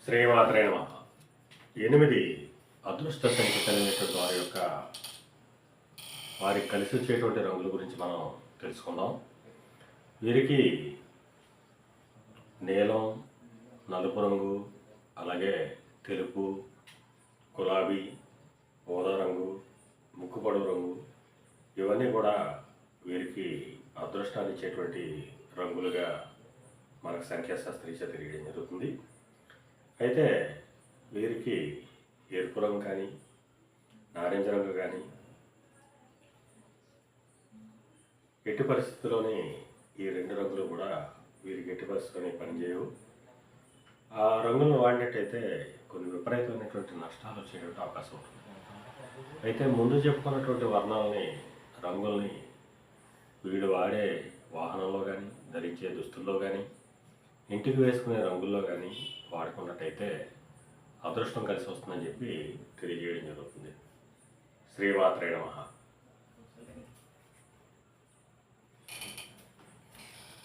శ్రీమాత్రే నమః. 8 అదృష్ట సంఖ్య కలిగినటువంటి వారికి కలిసి వచ్చేటువంటి రంగుల గురించి మనం తెలుసుకుందాం. వీరికి నీలం, నలుపు రంగు, అలాగే తెలుపు, గులాబీ, ఊదా రంగు, ముక్కుపొడవు రంగు, ఇవన్నీ కూడా వీరికి అదృష్టాన్ని ఇచ్చేటువంటి రంగులుగా మనకు సంఖ్యాశాస్త్రీయ తెలియడం జరుగుతుంది. అయితే వీరికి ఎరుపు రంగు కానీ, నారింజ రంగు కానీ ఎట్టి పరిస్థితుల్లోని ఈ రెండు రంగులు కూడా వీరికి ఎట్టి పరిస్థితుల్లోనే పనిచేయవు. ఆ రంగులను వాడినట్టయితే కొన్ని విపరీతమైనటువంటి నష్టాలు వచ్చేటువంటి అవకాశం ఉంటుంది. అయితే ముందు చెప్పుకున్నటువంటి వర్ణాలని, రంగుల్ని వీడు వాడే వాహనంలో కానీ, ధరించే దుస్తుల్లో కానీ, ఇంటికి వేసుకునే రంగుల్లో కానీ వాడుకున్నట్టయితే అదృష్టం కలిసి వస్తుందని చెప్పి తెలియజేయడం జరుగుతుంది. శ్రీమాత్రే నమః.